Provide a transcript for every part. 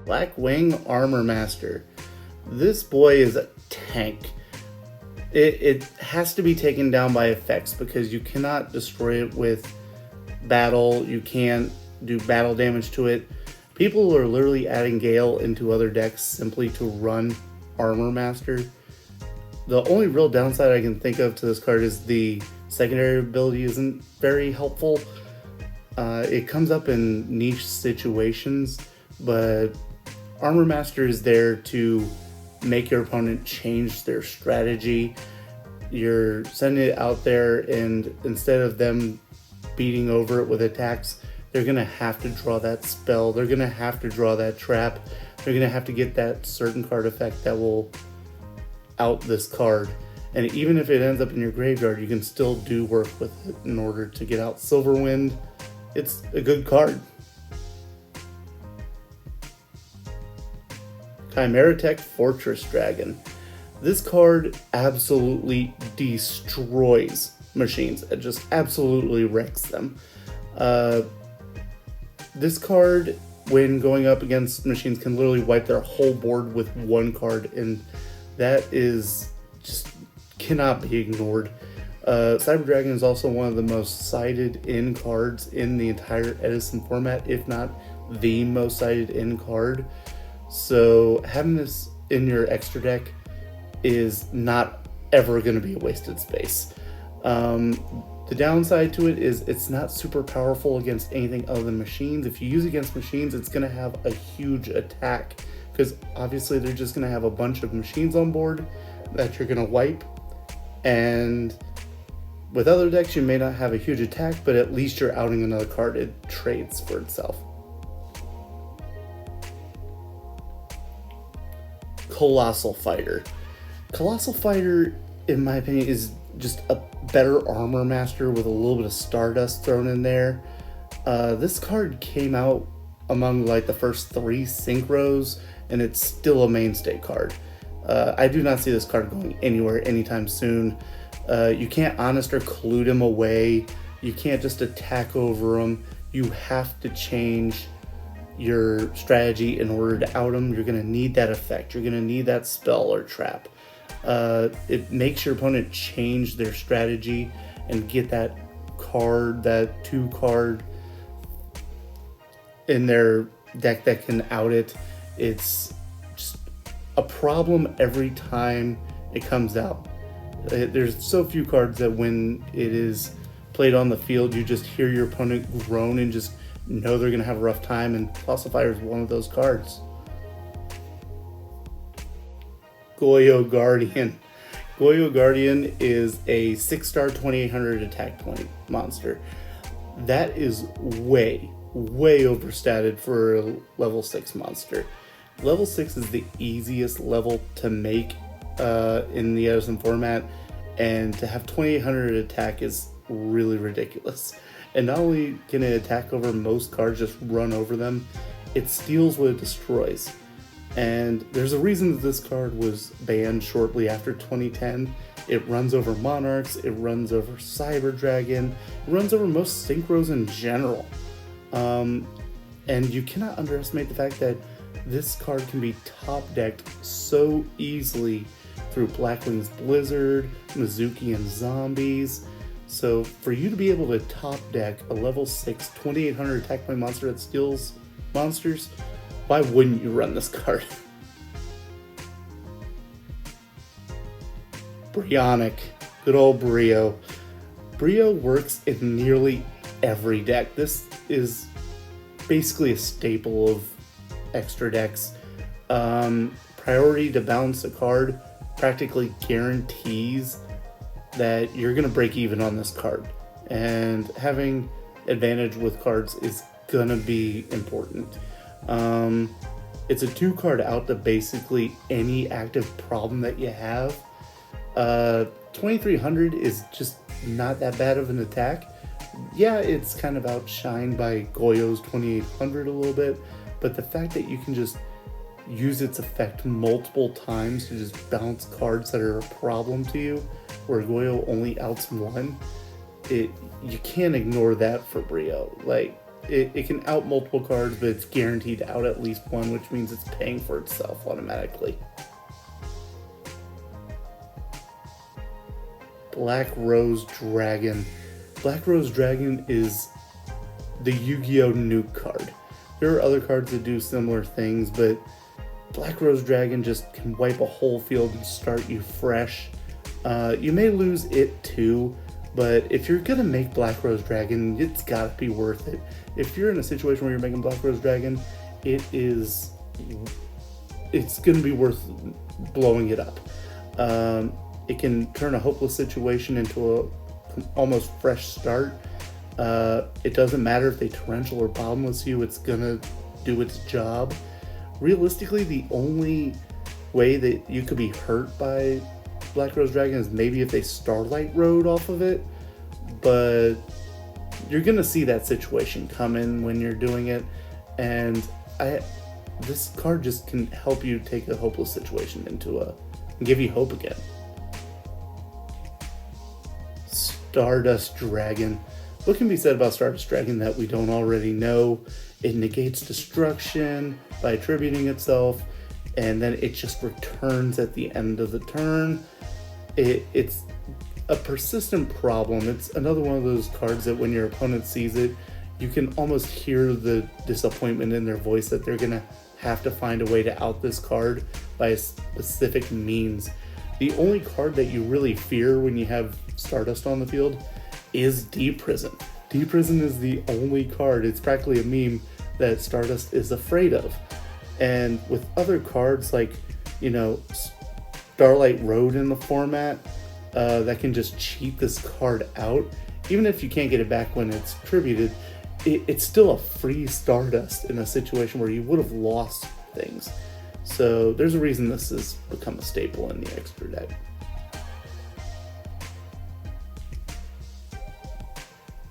Blackwing Armor Master. This boy is a tank. It has to be taken down by effects because you cannot destroy it with battle. You can't do battle damage to it. People are literally adding Gale into other decks simply to run Armor Master. The only real downside I can think of to this card is the secondary ability isn't very helpful. It comes up in niche situations, but Armor Master is there to make your opponent change their strategy. You're sending it out there, and instead of them beating over it with attacks, they're going to have to draw that spell. They're going to have to draw that trap. They're going to have to get that certain card effect that will out this card. And even if it ends up in your graveyard, you can still do work with it in order to get out Silverwind. It's a good card. Chimera Tech Fortress Dragon. This card absolutely destroys machines. It just absolutely wrecks them. This card, when going up against machines, can literally wipe their whole board with one card, and that is just cannot be ignored. Cyber Dragon is also one of the most cited in cards in the entire Edison format, if not the most cited in card. So having this in your extra deck is not ever going to be a wasted space. The downside to it is it's not super powerful against anything other than machines. If you use it against machines, it's going to have a huge attack because obviously they're just going to have a bunch of machines on board that you're going to wipe. And with other decks, you may not have a huge attack, but at least you're outing another card. It trades for itself. Colossal Fighter. Colossal Fighter, in my opinion, is just a better Armor Master with a little bit of Stardust thrown in there. This card came out among like the first 3 synchros, and it's still a mainstay card. I do not see this card going anywhere anytime soon. You can't honest or collude him away. You can't just attack over him. You have to change your strategy in order to out him. You're going to need that effect. You're going to need that spell or trap. It makes your opponent change their strategy and get that card, that 2 card in their deck that can out it. It's just a problem every time it comes out. There's so few cards that when it is played on the field, you just hear your opponent groan and just know they're going to have a rough time, and Colossal Fighter is one of those cards. Goyo Guardian. Goyo Guardian is a 6-star 2800 attack point monster. That is way overstated for a level 6 monster. Level 6 is the easiest level to make in the Edison format, and to have 2800 attack is really ridiculous. And not only can it attack over most cards, just run over them, it steals what it destroys. And there's a reason that this card was banned shortly after 2010. It runs over Monarchs, it runs over Cyber Dragon, it runs over most synchros in general. And you cannot underestimate the fact that this card can be top decked so easily through Blackwing's Blizzard, Mizuki and Zombies. So for you to be able to top deck a level 6 2800 attack point monster that steals monsters, why wouldn't you run this card? Brionic. Good old Brio. Brio works in nearly every deck. This is basically a staple of extra decks. Priority to balance a card practically guarantees that you're going to break even on this card. And having advantage with cards is going to be important. It's a 2-card out to basically any active problem that you have. 2300 is just not that bad of an attack. Yeah, it's kind of outshined by Goyo's 2800 a little bit, but the fact that you can just use its effect multiple times to just bounce cards that are a problem to you, where Goyo only outs 1, you can't ignore that for Brio. Like, it can out multiple cards, but it's guaranteed to out at least one, which means it's paying for itself automatically. Black Rose Dragon. Black Rose Dragon is the Yu-Gi-Oh! Nuke card. There are other cards that do similar things, but Black Rose Dragon just can wipe a whole field and start you fresh. You may lose it too, but if you're gonna make Black Rose Dragon, it's gotta be worth it. If you're in a situation where you're making Black Rose Dragon, it's gonna be worth blowing it up. It can turn a hopeless situation into a almost fresh start. It doesn't matter if they torrential or bottomless you, it's gonna do its job. Realistically, the only way that you could be hurt by Black Rose Dragon is maybe if they Starlight Road off of it, but you're gonna see that situation come in when you're doing it, and this card just can help you take a hopeless situation and give you hope again. Stardust Dragon. What can be said about Stardust Dragon that we don't already know? It negates destruction by attributing itself, and then it just returns at the end of the turn. It's a persistent problem. It's another one of those cards that when your opponent sees it, you can almost hear the disappointment in their voice that they're gonna have to find a way to out this card by a specific means. The only card that you really fear when you have Stardust on the field is D-Prison. D-Prison is the only card, it's practically a meme, that Stardust is afraid of. And with other cards like, Starlight Road in the format, that can just cheat this card out, even if you can't get it back when it's tributed, it's still a free Stardust in a situation where you would have lost things. So there's a reason this has become a staple in the extra deck.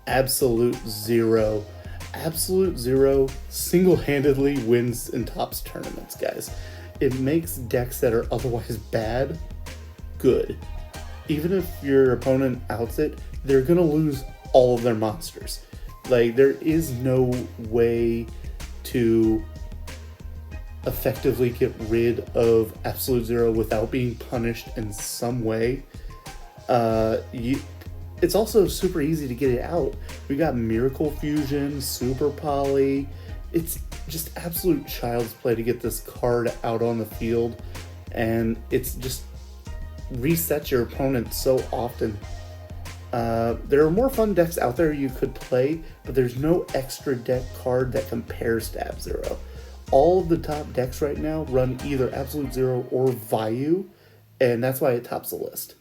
Absolute Zero. Absolute Zero single-handedly wins and tops tournaments, guys. It makes decks that are otherwise bad good. Even if your opponent outs it, they're gonna lose all of their monsters. Like, there is no way to effectively get rid of Absolute Zero without being punished in some way. It's also super easy to get it out. We got Miracle Fusion, Super Poly. It's just absolute child's play to get this card out on the field, and it's just resets your opponent so often. There are more fun decks out there you could play, but there's no extra deck card that compares to Ab-Zero. All of the top decks right now run either Absolute Zero or Vayu, and that's why it tops the list.